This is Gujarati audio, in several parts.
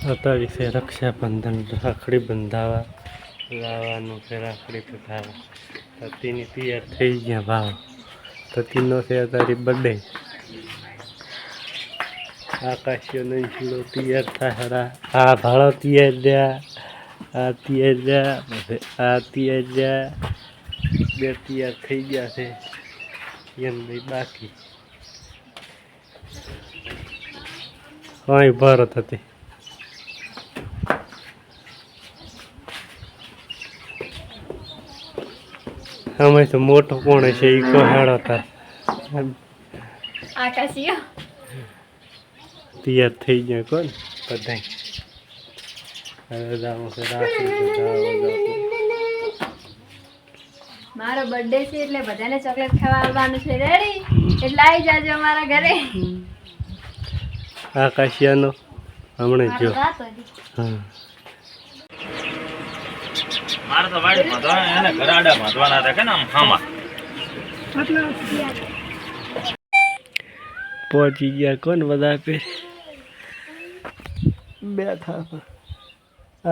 અત્યારે છે રક્ષાબંધન, રાખડી બંધાવા લાવવાનું છે, રાખડી બંધાવા તતીની તૈયાર થઈ ગયા ભાવ. તતીનો છે અત્યારે બર્થડે. આકાશીઓ નહીં તૈયાર થાય. આ ભાડો તૈયાર રહ્યા, આ તૈયાર રહ્યા, આ તૈયાર રહ્યા, બે તૈયાર થઈ ગયા છે. એમ ભાઈ બાકી અહીં ભારત હતી. અમે તો મોટો કોણ છે એ કોહાડો હતા. આકાશીઓ તૈયાર થઈ ગયા કોણ બધા. મારો બર્થડે છે એટલે બધાને ચોકલેટ ખાવા આવવાનું છે. રેડી? એટલે આવી જાજો અમારા ઘરે. આકાશિયાનો હમણાં જો. હા મારે તો વાડી બાંધવાના એને ઘરાડા બાંધવાના હતા કે ને આમ હામાં પહોંચી ગયા કોણ બધા પે બેઠા.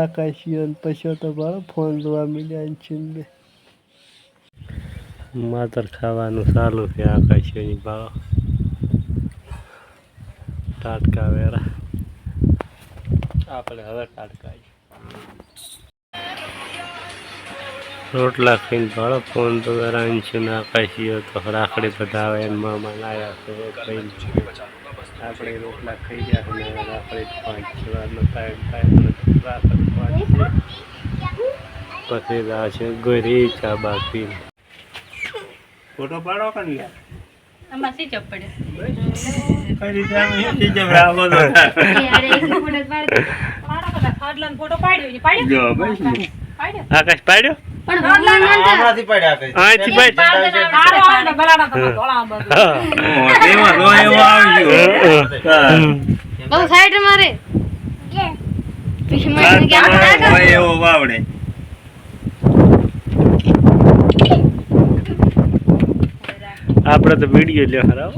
આકાશીઓ પછી તો મારો ફોન જોવા મળ્યા છે. બે માતર ખાવાનું ચાલુ છે. આકાશીઓની ભાવ ટાટકા વેરા. આપણે હવે ટાટકા રોટલા ખાઈને ભાડો ફોન તો વેરાન છે ને. આકાશીઓ તો રાખડી બધા એમ મામા લાવ્યા છે. આપણે રોટલા ખાઈ ગયા છે ને રાખડી 5 વારનો ટાઈમ થાય પછી આ છે ગોરી ચા બાકી. ફોટો પાડો કે નહીં? આમાં સી ચપ પડે. કઈ રીતે આમ સી ચપ રાખો તો યાર એક ફોટો પાડ. ખાડલાનો ફોટો પાડ્યો. જો બસ આકાશ પાડ્યો પણ ભગવાન આમાંથી પડ્યા કઈ અહીંથી પાડ. કાળો આવે બલાડા તો ધોળા બધું. એમાં નો એવો આવજો બહુ સાઈડ મારે કે પછી મને કેમ લાગે ઓય એવો વાવડે. આપણે તો વિડીયો લ્યો હરાવો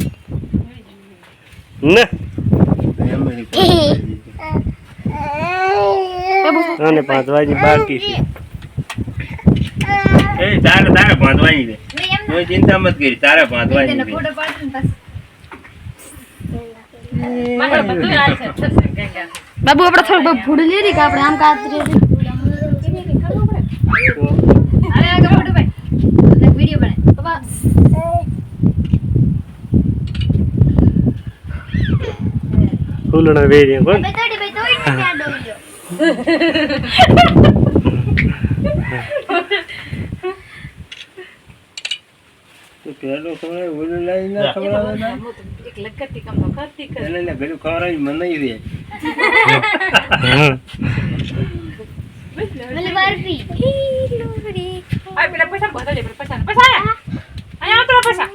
ને. અને 5 વાગે બાકી છે. એ તારે બાંધવાની છે. કોઈ ચિંતા મત કરી, તારે બાંધવાની છે. ફોટો પાડ ને મારા બધું હાલ છે. બાબુ આપણે થોડું ફૂડ લે રી કે આપણે આમ કાતરે અરે આગળ ફોટો ભાઈ વિડિયો બને બાબા. ફૂલણા વેરિયા કોણ ભાઈ તોડી ને ક્યાં ડોલ્યો. તો પેલો ખવડાય ઓલો લઈ ના ખવડાવે ના એક લગતી કામ કરતી કર એને ને ઘરે ખવડાવી મને નહીં દે. મને બરફી લોડી આ પેલા પૈસા બધા લે પૈસા આયા તો પૈસા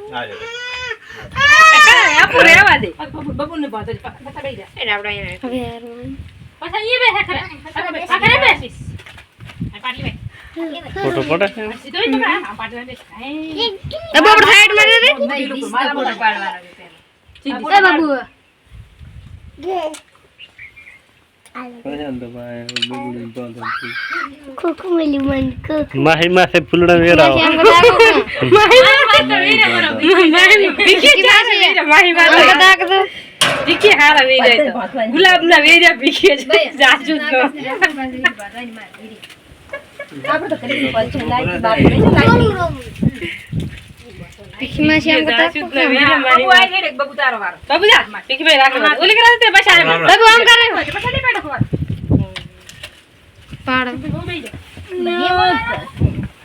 આપો રેવા દે બબુ ને બાદ પૈસા દઈ જા એને આપડા એને હવે યાર પૈસા ઈ બે ખરા આ કરે બેસીસ આ પાટલી બે ફોટો પડે સીધો ઈ પકડા આ પાટલી બે બાબુ આપણે સાઈડ માં દે મારા ફોટો પાડવાના છે સીધી એ બાબુ માહી માસે ફૂલડા વેરાવો. ગુલાબ ના વેર્યા ભીખે જાજુ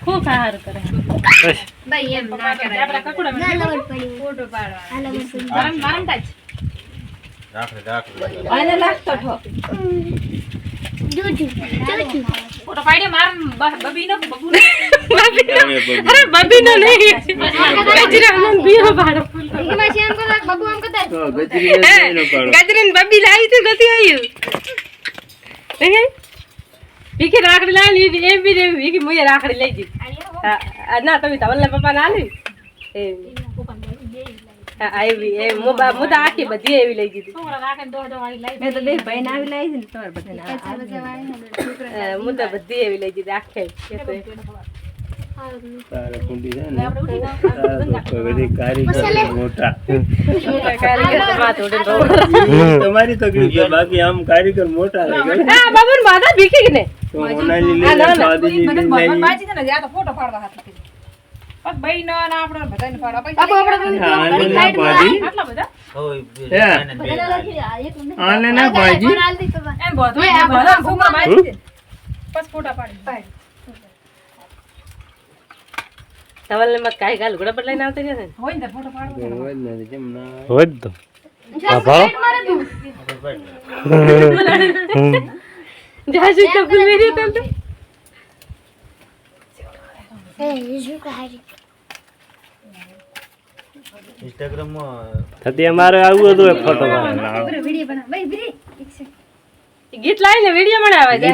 ખૂબ સારું કરે ભાઈ એમ ના કરે આપડા કકુડા માં ફોટો પાડવા મારમ તાજ રાખડે આને લાગતો ઠો ફોટો પાડ્યો માર બબીનો બબુનો અરે બબીનો નહીં ગજરા મન બીઓ પાડો કે માં શ્યામ કો બબુ આમ કતા ગજરીન બબી લાવી તો નથી આવ્યું હે ભીખે રાખડી લાવી એ બી ભીખી મુએ રાખડી લઈ દી ના તમે તવલ્લા પપ્પા ના લી એ આવી એ મોબા મોદા આખી બધી એવી લઈ દીધી છોકરા રાખે ને દોડો વાળી લઈ મેં તો બે ભાઈ આવી લાવી ને તમારે બધા મોદા બધી એવી લઈ દીધી આખે તારે કુંડી છે ને તારા તો બધી કારીગર મોટા તમારી તકલીફ છે બાકી આમ કારીગર મોટા લાગે હા બાબુ માથા ભીખી ને તો ઓનાલી લઈ લે સ્વાદી લઈ ભગવાન બાજી છે ને જ્યાં તો ફોટો પાડવા હાથ નથી પગ ભાઈ નો ના આપણે બધાને પાડવા પૈસા આને ના પાડી આટલા બધા આને ના પાડી એમ બધું આ બધા છોકરા બાજી છે બસ ફોટા પાડી સવાલ મત કાઈ ગાલ ઘોડા પર લઈને આવતા છે હોય ને ફોટો પાડવા હોય ને જેમ ના હોય જ તો બાપા જાસુ તો ભૂલ મેરી તો ઇન્સ્ટાગ્રામ માં થતી અમારે આવું હતું એક ફોટો ગીત લાવીને વિડીયો બનાવે છે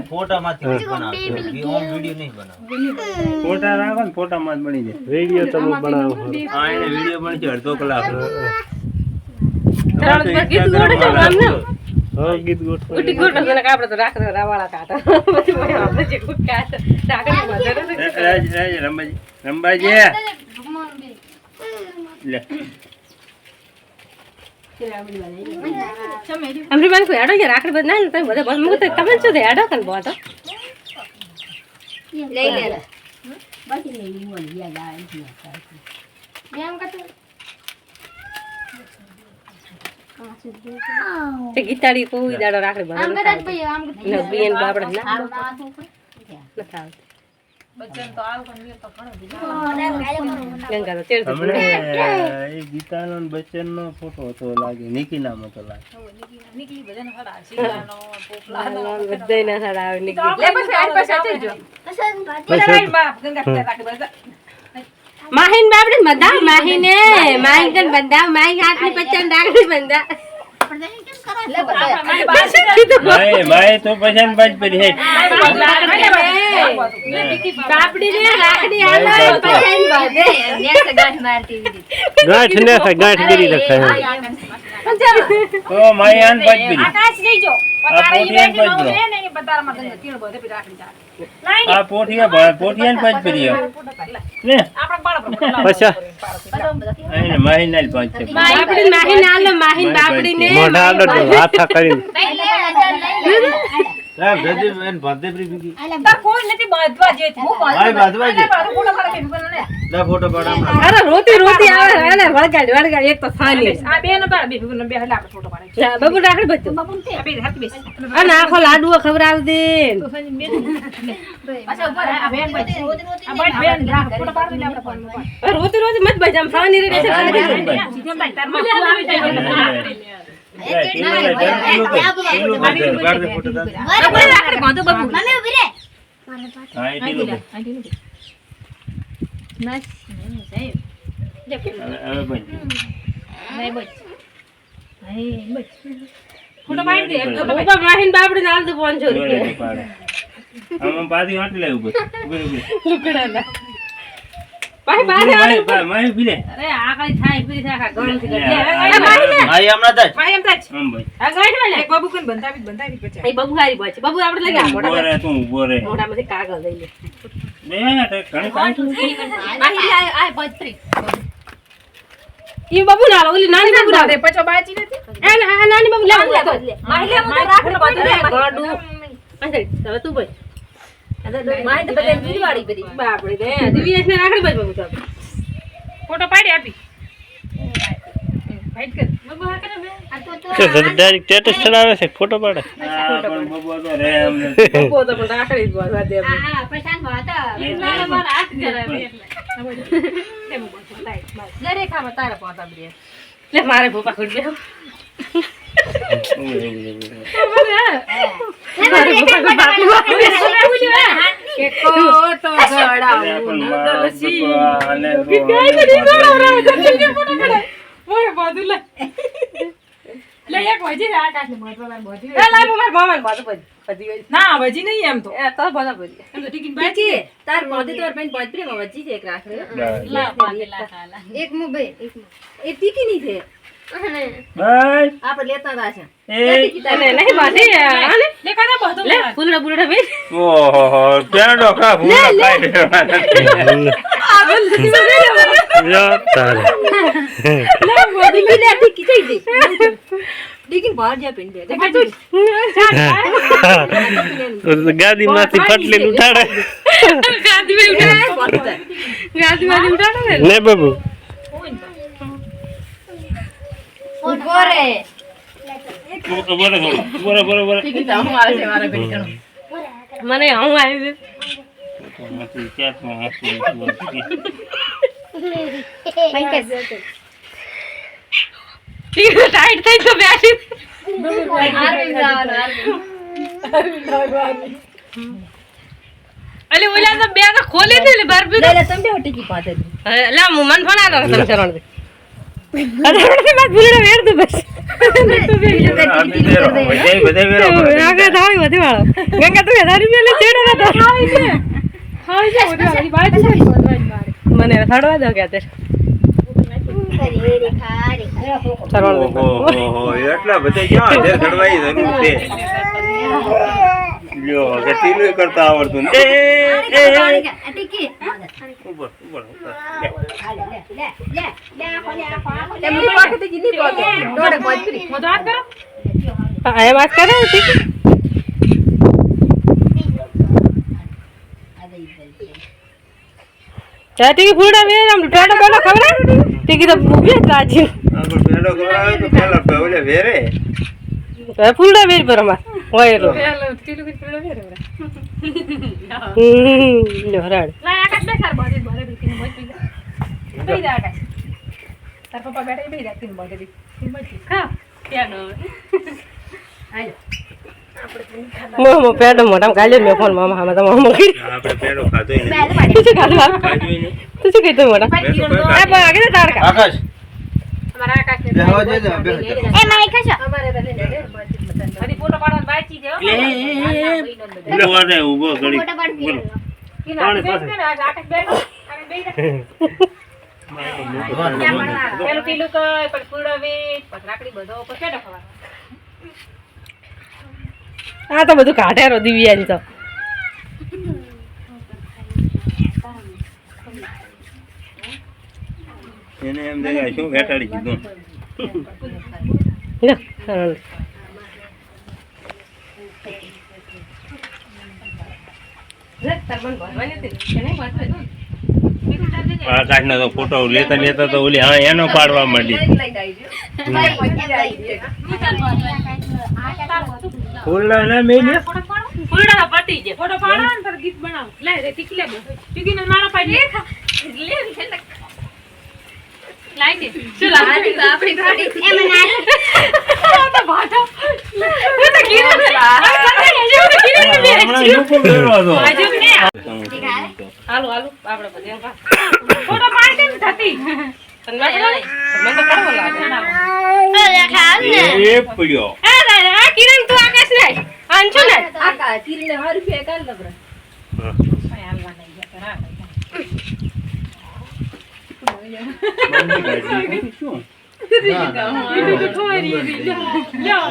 ફોટા માંથી બનાવતો ઓમ વિડિયો નહીં બનાવતો ફોટા રાખો ને ફોટામાં જ બની જાય વિડીયો તમે બનાવો આ એને વિડિયો બની છે અડધો કલાક ગીત ગોડે છે આમને હા ગીત ગોઠવો ઉટી ગોડો ને આપણે તો રાખ રાવાળા કાટા પછી ભાઈ આપણે જે કુક કાટ ડાકડી માં રાજ રંબાજી લે અમરી માન કોઈ આડો કે રાખડી બદ ના તમે બધા બસ મુકતે તમે શું દે આડો કન બોતો લઈ લે બાકી નહીં બોલ યાદ આવે છે એમ કતો તે ગીતાડી કોઈ દાડો રાખડી બદ આમ કદાચ ભાઈ આમ ને બેન બાપડે ના નતા બચ્ચન તો આવ કન તો ઘણો ગંગા તો તેર હમણે એ ગીતાનો ને બચ્ચનનો ફોટો હતો લાગે નિકી નામ હતો લાગે નીકળી બધાને હડા સીતાનો પોપલાનો બધાય ના સાડા આવે નીકળી લે પછી આઈ પાસે ચઈ જો પેલા રાઈ બાપ ગંગા કે રાખી બધા માહીન બાપડે બંધા માહીને માહી કન બંધા માહી હાથની પચાન રાખડી બંધા માય તો પછાન બાજ પડી હે બાપડી ને રાખડી હાલો પચાન બાંધે ગાંઠ ને ગાંઠ કરી રખાય તો માય આન બાજ પડી આકાશ જઈ જો આ પોઠિયાન બાજ પડી ને ને બતારમાં ગંગા તીણ બધે પી રાખડી જા આ પોઠિયાન બાજ પડી ને આપણે બાળ પછા એને માય નાલ પાંચ છે બાપડી માહી નાલો માહી બાપડી ને મોઢા આડો હાથા કરીને સાહેબ જજી એન ભાદે પ્રી બીગી તા કોઈ નથી બાંધવા જે હું માય બાંધવા જે ફોટો પાડે કે બને લે ફોટો પાડા અરે રોતી રોતી આવે અને વળગાડ એક તો સાની આ બે નો બાળ બે બે એટલે આપણે ફોટો પાડે બાબુ રાખડી બધું આ બે હાથ બેસ અને આખો લાડવો ખવડાવ દે અચ્છા ઉપર આ બેન આ બેન રાખ ફોટો પાડ દે આપણે ફોન માં રોતી રોતી મત બજામ સાની રે છે સીધમ તાઈ તાર માં આવી જાય રાખડી બાંધો બાબુ મમ્મી ઉભી રે ફોટો પાડી દે બાપા માહીન બાપડી નાલ તો 500 રૂપિયા આમ પાછી વાટી લે ઉપર લુકડા ભાઈ બારે માય ભીલે અરે આ કઈ થાય પીરી થાય ગરમ થી માય હમણાં જ માય એમ થાય આમ ભાઈ આ ગાઈડ વાલે એક બાબુ કોણ બંધાવી પછી એ બબુ હારી બોલ છે બબુ આપણે લઈ ગયા ઉભો રે તું ઉભો રે મોઢામાંથી કાગળ લઈ લે બે તે ઘણી કાંઈ માહી આ 35 ઈ બબુ ના ઓલી નાની બબુ ના દે પચો બાજી નથી આ નાની બબુ લે માહી લે હું રાખડી બાંધી દે ગોડું અંતે હવે તું બોલ માહી તો બદલે બીવાડી બધી બાપડે દે દિવ્યેશ ને રાખડી બાજ બબુ તો ફોટો પાડી આપી ફાઈટ કર બબુ હા કરે બે આ તો ડાયરેક્ટ સ્ટેટસ ચડાવે છે ફોટો પાડે પણ બબો તો રે અમને બબુ તો પણ રાખડી જ બોલવા દે હા પૈસા વાતા ના મારા હાથ કરાવે એટલે લે રેખા તારા પોતા બ્રે લે મારે ભોપા ખોડ દે કે કોટો ગડાઉ નદલસી મોય બાદુ લે એટલે એક વજી ને આકાશને મહત્વવાન બધી એ લાવ માર મામાને બાજુ બધી હોય ના વજી નહીં એમ તો એ તો બધા બધી એમ તો ટિકિટ ટીકી તાર મોદી તોર પેન પાંચ પ્રેમ વચ્ચી છે એક રાખ રે લા પાકેલા ખાલા એક મોબાઈલ એ ટીકી ની છે બાય આપણે લેતા હતા છે એ તને નહીં બાધી આને લે કાના બધો લે ફૂલડા બુલડા બે ઓહો પેડો કા ભૂલા ખાઈ લ્યો તારે મોદી કી લે ટીકી થઈ ગઈ ટીકી બહાર જા પેન દે ગાદી માંથી ફટલી ઉઠાડે ગાદી ઉઠાડો ને બાબુ ઉભો રે બરાબર ટીકી તો હું આવે છે મારા પેન કણો મને હું આવી ટીકી ટાઈટ થઈ તો બેસી અલે ઓલા તો બે તો ખોલી દે લે બાર બી લે તમે બે ટીકી પાતે લે મન ફણા દો તમે ચરણ દે અરે મત ભૂલડા વેર દે બસ આગા ધારી વધી વાળો ગંગા તું ધારી મેલે ચેડો તો હાઈ છે ઓડી વાળી બાય તો મને થડવા દો કે તે ઓહો એટલા બધા ક્યાં છે ચડવાઈ જરૂર છે લ્યો કે તીલું કરતા આવડતું ને ઉપર એમની પાકે ગીની પાકે દોડે પહોંચી મતો હાથ કરો આ વાત કરે ઠીક ચાતી ફૂડા વે આમ ટાટો બેટો ખબર ટીકી તો મૂવી તાજી આગળ પેડો કરાવે તો પેલા ઓલે વેરે ફૂડા વેર પર અમાર હોય રો પેલો ટીલું કે પેલો વેરે લો હરાડ લા આકાશ બેસાર બધી બધી ટીકી મત પી જા આકાશ તાર પપ્પા બેઠા બે ટીકી બધી મત ખા પેડો આજો મોમો પેડો મોટા ગાલ્યો મે ફોન મામા હામાં તો મોમો કરી આપણે પેડો ખાધો ને તું ખાધું ખાધું ને તું શું કીધું મોટા આ બાગે તાડકા આકાશ અમારા આકાશ ને બેહવા દે ને બે એ માઈ ખાશો અમારે તો લઈને હરી ફોટો પાડવાનો બાકી છે હો એટલે વાડે ઊભો ઘડી બોલો કિના બેસ ને આકાશ બેઠો અને બેઠા પેલું ટીલું કઈ પણ ફૂડો વે પછી લાકડી બધો પછી કેડો ખવાનો આ તો બધું કાઢેરો દિવ્યાની તો એને એમ દેખાય શું ઘટાડી કીધું લો સરળ આકાશના તો ફોટો લેતા લેતા તો ઓલી હા એનો પાડવા માંડી ફૂલડા ના મેલ્યા ફૂલડા પટી જે ફોટો પાડો ને પર ગીત બનાવ લે રે ટીકી લે ટીકી ને મારો પાડી લે લાઈ દે શું લાઈ દે આપણી ગાડી એમ ના તો ભાટો હું તો કિરણ હમણાં યુકો મેળવા દો આજુ ને હાલો હાલો આપણે બધે ફોટો પાડી દે થતી મને તો કડવો લાગે એ પડ્યો આ કિરણ તું આકાશ ને આંચો ને આકા કિરણ ને 100 રૂપિયા કાલ લબરા હાલવા નહીં ગયા કરા શું લ્યો